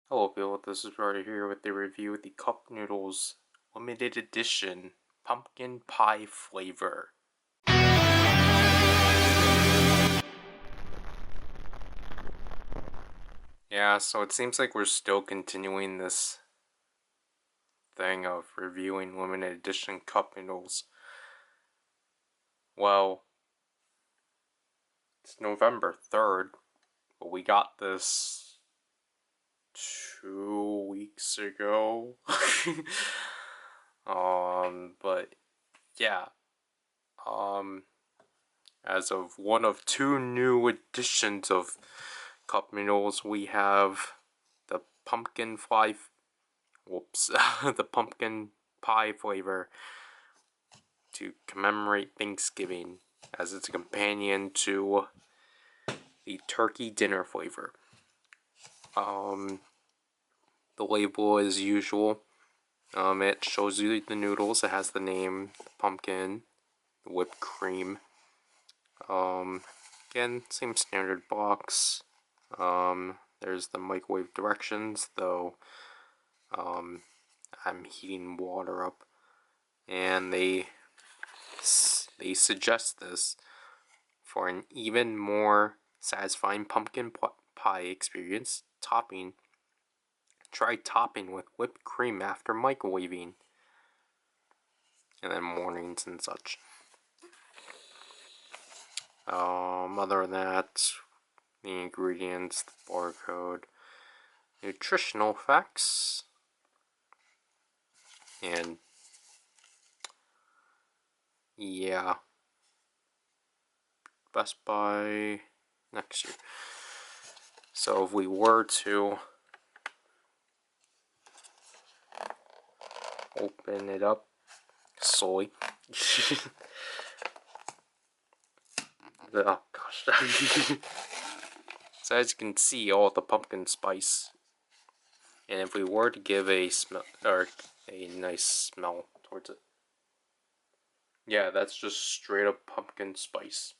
Hello people, this is Ryder here with the review of the Cup Noodles limited edition pumpkin pie flavor. Yeah, so it seems like we're still continuing this thing of reviewing limited edition cup noodles. Well, it's November 3rd, but we got this 2 weeks ago. But yeah, as of one of two new editions of cup noodles, we have the the pumpkin pie flavor to commemorate Thanksgiving, as it's a companion to the turkey dinner flavor. The label as usual. It shows you the noodles. It has the name, the pumpkin, the whipped cream. Again, same standard box. There's the microwave directions, though I'm heating water up, and they suggest this for an even more satisfying pumpkin pie experience. Try topping with whipped cream after microwaving, and then warnings and such. Other than that, the ingredients, the barcode, nutritional facts, and yeah, Best Buy next year. So if we were to open it up slowly, oh gosh. So as you can see, all the pumpkin spice. And if we were to give a smell, or a nice smell towards it, yeah, that's just straight up pumpkin spice.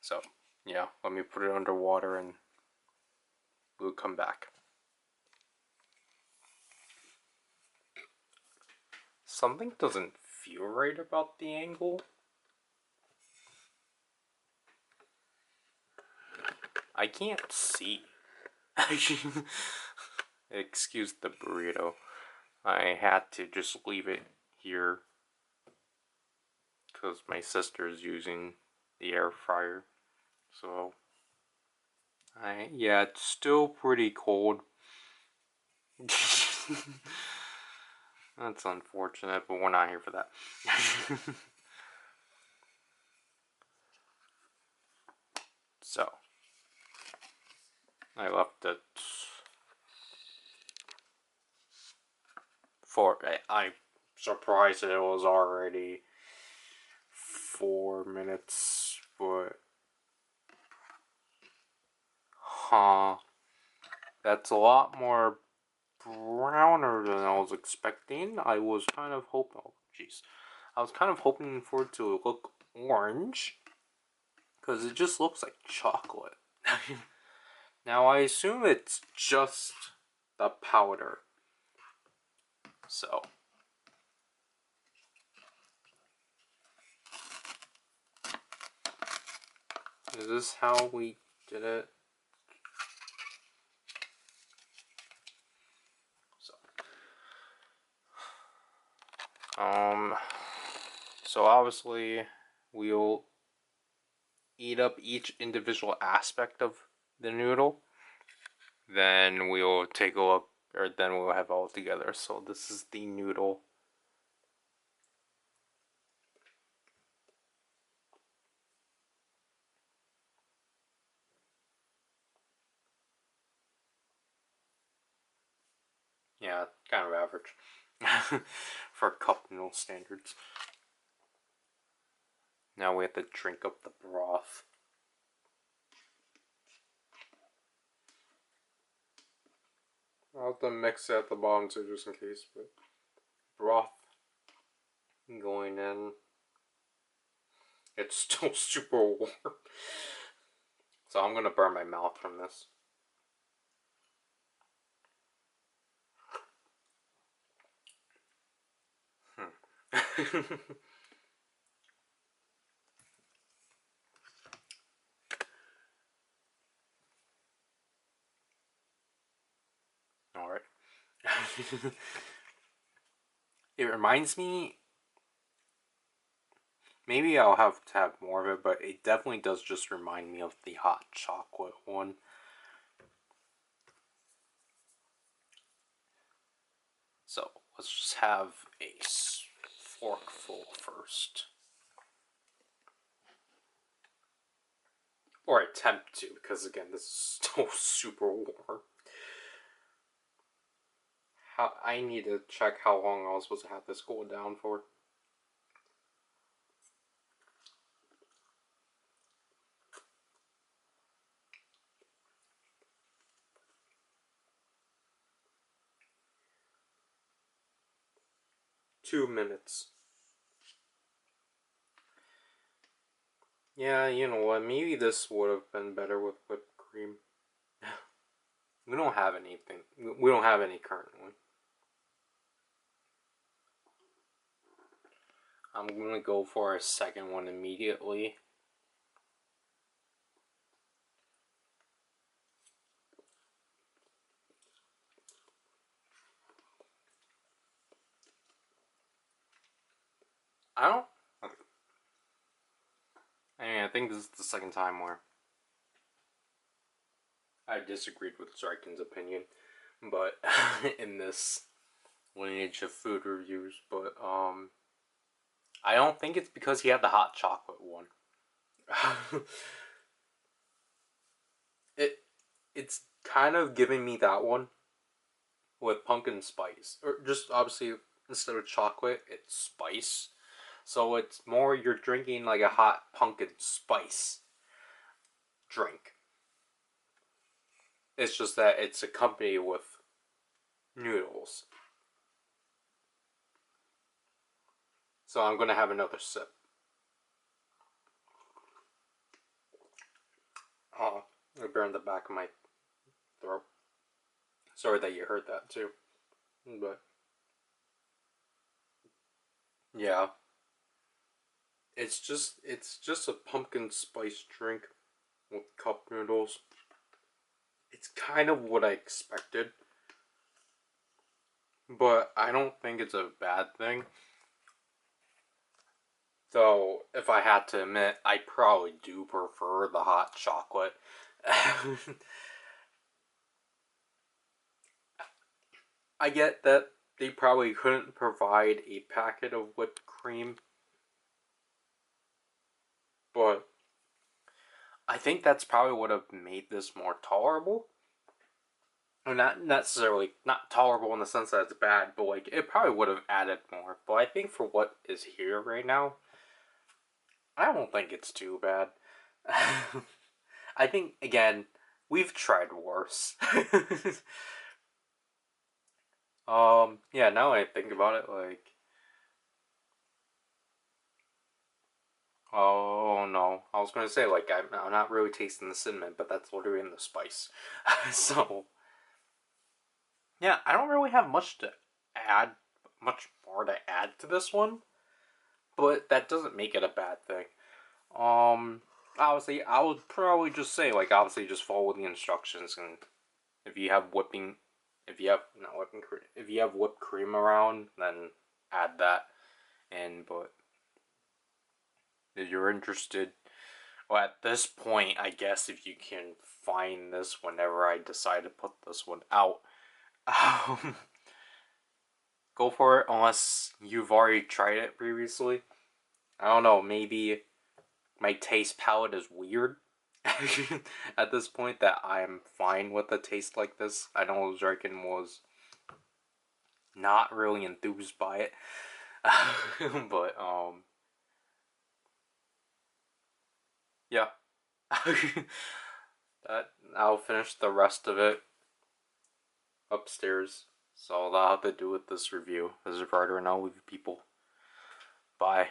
So yeah, let me put it underwater and we'll come back. Something doesn't feel right about the angle. I can't see. Excuse the burrito. I had to just leave it here because my sister's using the air fryer. So, yeah, it's still pretty cold. That's unfortunate, but we're not here for that. So, I left it for, I'm surprised that it was already 4 minutes, but, that's a lot more browner than I was expecting. I was kind of hoping, I was kind of hoping for it to look orange, because it just looks like chocolate. Now I assume it's just the powder. So, is this how we did it? So obviously we'll eat up each individual aspect of the noodle. Then we'll take a look, or then we'll have all together. So this is the noodle. Yeah, kind of average for cup noodle standards. Now we have to drink up the broth. I'll have to mix it at the bottom too, just in case, but broth going in. It's still super warm. So I'm gonna burn my mouth from this. Alright. It reminds me, maybe I'll have to have more of it, but it definitely does just remind me of the hot chocolate one. So let's just have a forkful first. Or attempt to, because again, this is still super warm. I need to check how long I was supposed to have this cool down for. Two minutes. Yeah, you know what? Maybe this would have been better with whipped cream. We don't have anything. We don't have any currently. I'm gonna go for a second one immediately. I don't. Okay. I mean, I think this is the second time where I disagreed with Zykin's opinion, but in this lineage of food reviews, but I don't think it's because he had the hot chocolate one. It's kind of giving me that one with pumpkin spice, or just obviously instead of chocolate, it's spice. So it's more you're drinking like a hot pumpkin spice drink. It's just that it's accompanied with noodles. So I'm gonna have another sip. Oh, I burned the back of my throat. Sorry that you heard that too. But yeah. It's just a pumpkin spice drink with cup noodles. It's kind of what I expected. But I don't think it's a bad thing. Though, if I had to admit, I probably do prefer the hot chocolate. I get that they probably couldn't provide a packet of whipped cream, but I think that's probably would have made this more tolerable. Or not necessarily not tolerable in the sense that it's bad, but like it probably would have added more. But I think for what is here right now, I don't think it's too bad. I think again, we've tried worse. Yeah, now I think about it, like, oh no, I was gonna say like I'm not really tasting the cinnamon, but that's literally in the spice. So yeah, I don't really have add, much more to add to this one, but that doesn't make it a bad thing. Obviously, I would probably just say like obviously just follow the instructions, and if you have if you have not whipping cream, if you have whipped cream around, then add that in. But if you're interested, well, at this point, I guess if you can find this whenever I decide to put this one out, um, go for it. Unless you've already tried it previously, I don't know. Maybe my taste palette is weird at this point that I'm fine with a taste like this. I know Zerkin was not really enthused by it, but yeah. That I'll finish the rest of it upstairs. So I'll have to do with this review. This is Ryder, and I'll leave people. Bye.